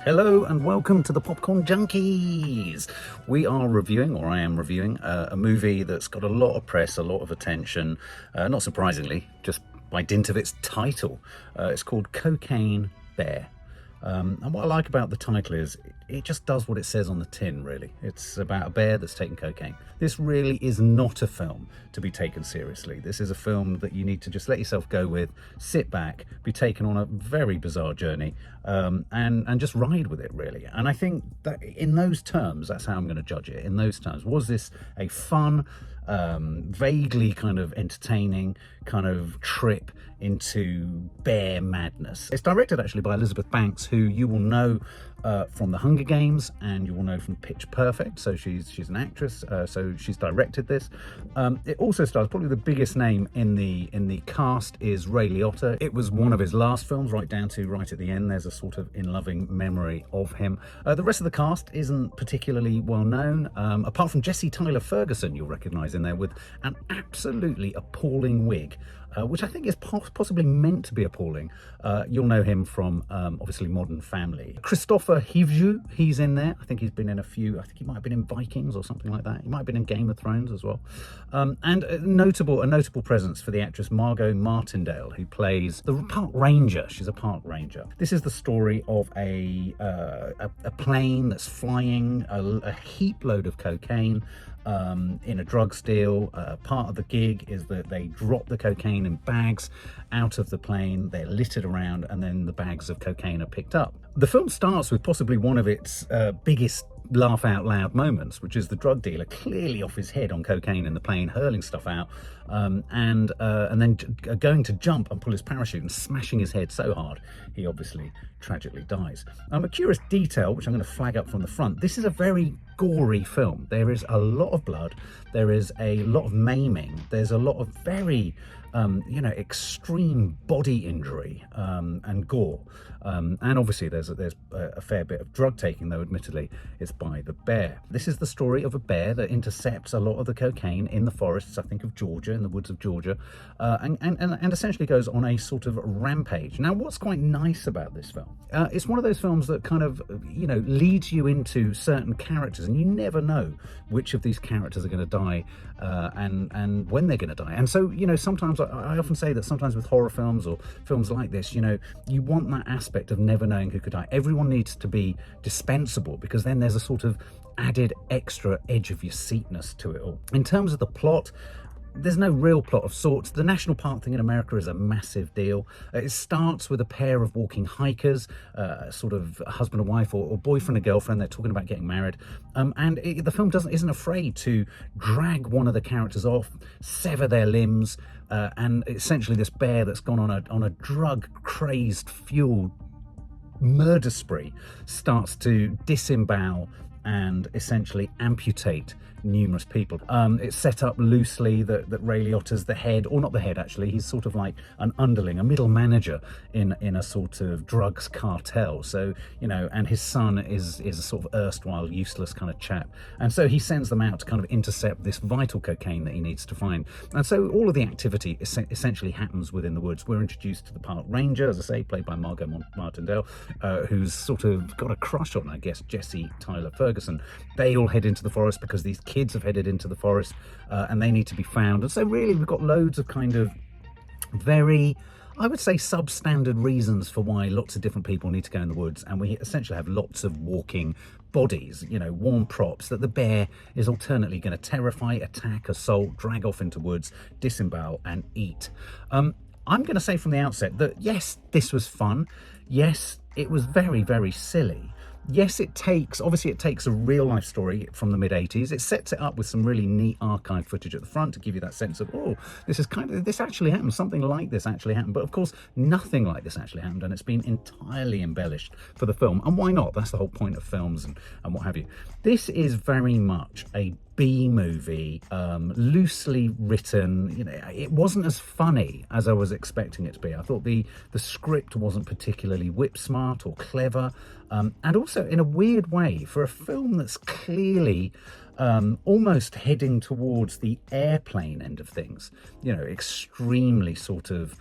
Hello and welcome to the Popcorn Junkies. We are reviewing, or I am reviewing, a movie that's got a lot of press, a lot of attention, not surprisingly, just by dint of its title. It's called Cocaine Bear. And what I like about the title is it just does what it says on the tin, really. It's about a bear that's taking cocaine. This really is not a film to be taken seriously. This is a film that you need to just let yourself go with, sit back, be taken on a very bizarre journey, and just ride with it, really. And I think that in those terms, that's how I'm going to judge it. In those terms, was this a fun, vaguely kind of entertaining kind of trip into bear madness? It's directed actually by Elizabeth Banks, who you will know from The Hunger Games, and you will know from Pitch Perfect. So she's an actress, so she's directed this. It also stars, probably the biggest name in the cast is Ray Liotta. It was one of his last films, right down to right at the end. There's a sort of in loving memory of him. The rest of the cast isn't particularly well known, apart from Jesse Tyler Ferguson, you'll recognise in there with an absolutely appalling wig, which I think is possibly meant to be appalling. You'll know him from obviously Modern Family. Christopher Hivju, he's in there. I think he's been in a few. I think he might have been in Vikings or something like that. He might have been in Game of Thrones as well. And a notable presence for the actress Margo Martindale, who plays the park ranger. She's a park ranger. This is the story of a plane that's flying a heap load of cocaine in a drug deal. Part of the gig is that they drop the cocaine in bags out of the plane, they're littered around, and then the bags of cocaine are picked up. The film starts with possibly one of its biggest laugh out loud moments, which is the drug dealer clearly off his head on cocaine in the plane, hurling stuff out, and then going to jump and pull his parachute and smashing his head so hard he obviously tragically dies. A curious detail, which I'm going to flag up from the front: this is a very gory film. There is a lot of blood, there is a lot of maiming, there's a lot of very extreme body injury and gore, and obviously there's a fair bit of drug taking, though admittedly it's by the bear. This is the story of a bear that intercepts a lot of the cocaine in the forests, I think, of Georgia, in the woods of Georgia, and essentially goes on a sort of rampage. Now, what's quite nice about this film, it's one of those films that kind of leads you into certain characters, and you never know which of these characters are going to die and when they're going to die. And so sometimes I often say that sometimes with horror films or films like this, you want that aspect of never knowing who could die. Everyone needs to be dispensable, because then there's a sort of added extra edge of your seatness to it all. In terms of the plot, there's no real plot of sorts. The national park thing in America is a massive deal. It starts with a pair of walking hikers, sort of a husband and wife, or boyfriend and girlfriend. They're talking about getting married, and the film isn't afraid to drag one of the characters off, sever their limbs, and essentially this bear that's gone on a drug crazed fueled murder spree starts to disembowel and essentially amputate numerous people. It's set up loosely that Ray Liotta's the head, or not the head actually, he's sort of like an underling, a middle manager in a sort of drugs cartel. So, and his son is a sort of erstwhile useless kind of chap. And so he sends them out to kind of intercept this vital cocaine that he needs to find. And so all of the activity essentially happens within the woods. We're introduced to the park ranger, as I say, played by Margo Martindale, who's sort of got a crush on, I guess, Jesse Tyler Ferguson. They all head into the forest because these kids have headed into the forest, and they need to be found. And so really we've got loads of kind of very, I would say, substandard reasons for why lots of different people need to go in the woods, and we essentially have lots of walking bodies, warm props that the bear is alternately going to terrify, attack, assault, drag off into woods, disembowel and eat. I'm going to say from the outset that yes, this was fun. Yes, it was very, very silly. Yes, it takes a real life story from the mid-80s. It sets it up with some really neat archive footage at the front to give you that sense of, oh, this actually happened, something like this actually happened. But of course, nothing like this actually happened, and it's been entirely embellished for the film. And why not? That's the whole point of films and what have you. This is very much a B movie, loosely written. It wasn't as funny as I was expecting it to be. I thought the script wasn't particularly whip smart or clever, and also in a weird way, for a film that's clearly almost heading towards the airplane end of things, extremely sort of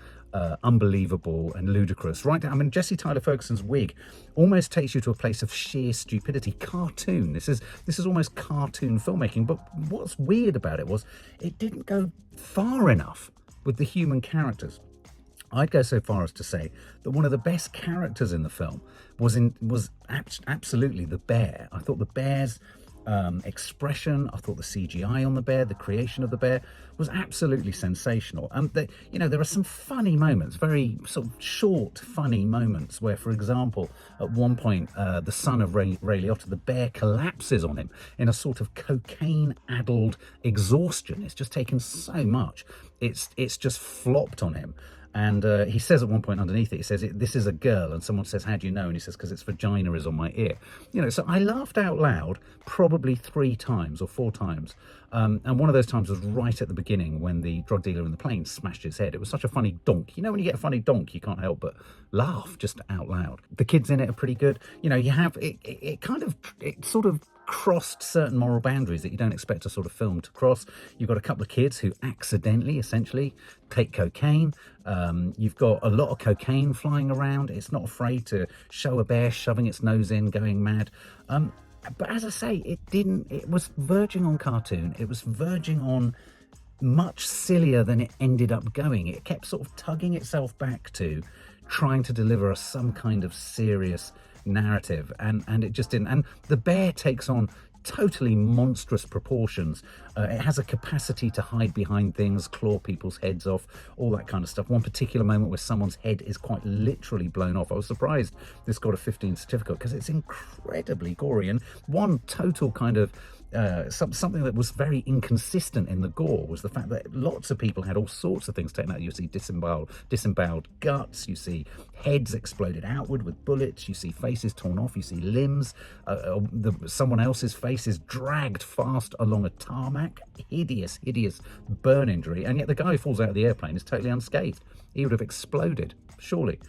unbelievable and ludicrous. Right down, I mean, Jesse Tyler Ferguson's wig almost takes you to a place of sheer stupidity. Cartoon. This is almost cartoon filmmaking. But what's weird about it was it didn't go far enough with the human characters. I'd go so far as to say that one of the best characters in the film was absolutely the bear. I thought the bear's expression, I thought the CGI on the bear, the creation of the bear was absolutely sensational. And there are some funny moments, very sort of short, funny moments where, for example, at one point, the son of Ray Liotta, the bear collapses on him in a sort of cocaine-addled exhaustion. It's just taken so much. It's just flopped on him. And he says at one point underneath it, he says, this is a girl. And someone says, how do you know? And he says, because its vagina is on my ear. So I laughed out loud probably 3 times or 4 times. And one of those times was right at the beginning when the drug dealer in the plane smashed his head. It was such a funny donk. When you get a funny donk, you can't help but laugh just out loud. The kids in it are pretty good. You have, it sort of crossed certain moral boundaries that you don't expect a sort of film to cross. You've got a couple of kids who accidentally, essentially, take cocaine. You've got a lot of cocaine flying around. It's not afraid to show a bear shoving its nose in, going mad. But as I say, it was verging on cartoon. It was verging on much sillier than it ended up going. It kept sort of tugging itself back to trying to deliver us some kind of serious narrative, and it just didn't. And the bear takes on totally monstrous proportions. It has a capacity to hide behind things, claw people's heads off, all that kind of stuff. One particular moment where someone's head is quite literally blown off. I was surprised this got a 15 certificate because it's incredibly gory. And one total kind of something that was very inconsistent in the gore was the fact that lots of people had all sorts of things taken out. You see disemboweled guts, you see heads exploded outward with bullets, you see faces torn off, you see limbs, someone else's face is dragged fast along a tarmac. Hideous burn injury, and yet the guy who falls out of the airplane is totally unscathed. He would have exploded, surely.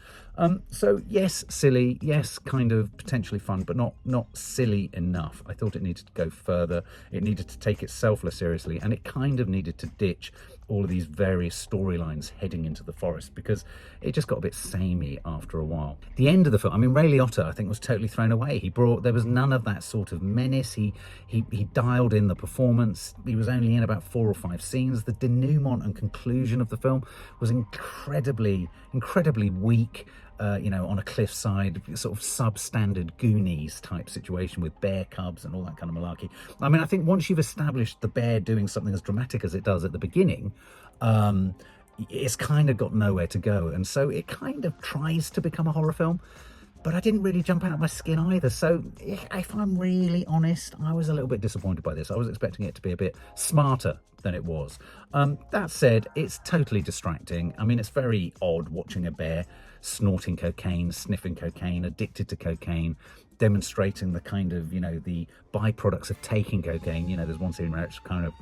So yes, silly, yes, kind of potentially fun, but not silly enough. I thought it needed to go further. It needed to take itself less seriously, and it kind of needed to ditch all of these various storylines heading into the forest, because it just got a bit samey after a while. The end of the film, I mean, Ray Liotta, I think, was totally thrown away. There was none of that sort of menace. He dialed in the performance. He was only in about 4 or 5 scenes. The denouement and conclusion of the film was incredibly weak. On a cliffside, sort of substandard Goonies type situation with bear cubs and all that kind of malarkey. I mean, I think once you've established the bear doing something as dramatic as it does at the beginning, it's kind of got nowhere to go. And so it kind of tries to become a horror film, but I didn't really jump out of my skin either. So if I'm really honest, I was a little bit disappointed by this. I was expecting it to be a bit smarter than it was. That said, it's totally distracting. I mean, it's very odd watching a bear snorting cocaine, sniffing cocaine, addicted to cocaine, demonstrating the kind of, the byproducts of taking cocaine. There's one scene where it's kind of,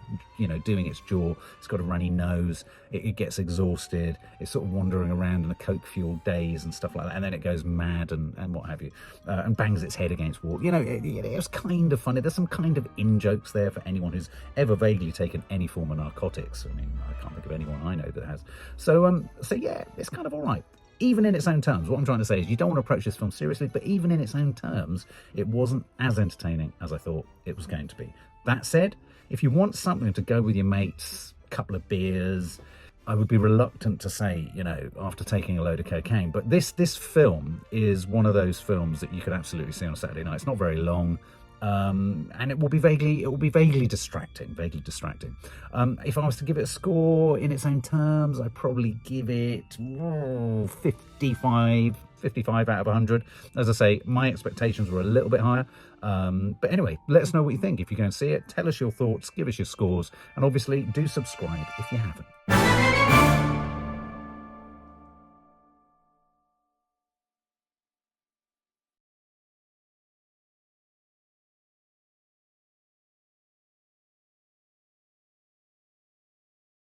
doing its jaw. It's got a runny nose. It gets exhausted. It's sort of wandering around in a coke-fueled daze and stuff like that. And then it goes mad and what have you, and bangs its head against wall. It was kind of funny. There's some kind of in-jokes there for anyone who's ever vaguely taken any form of narcotics. I mean, I can't think of anyone I know that has. So yeah, it's kind of all right. Even in its own terms, what I'm trying to say is you don't want to approach this film seriously, but even in its own terms, it wasn't as entertaining as I thought it was going to be. That said, if you want something to go with your mates, a couple of beers, I would be reluctant to say, after taking a load of cocaine, but this film is one of those films that you could absolutely see on a Saturday night. It's not very long. And it will be vaguely distracting. If I was to give it a score in its own terms, I'd probably give it 55 out of 100. As I say, my expectations were a little bit higher. But anyway, let us know what you think. If you go and see it, tell us your thoughts, give us your scores, and obviously do subscribe if you haven't.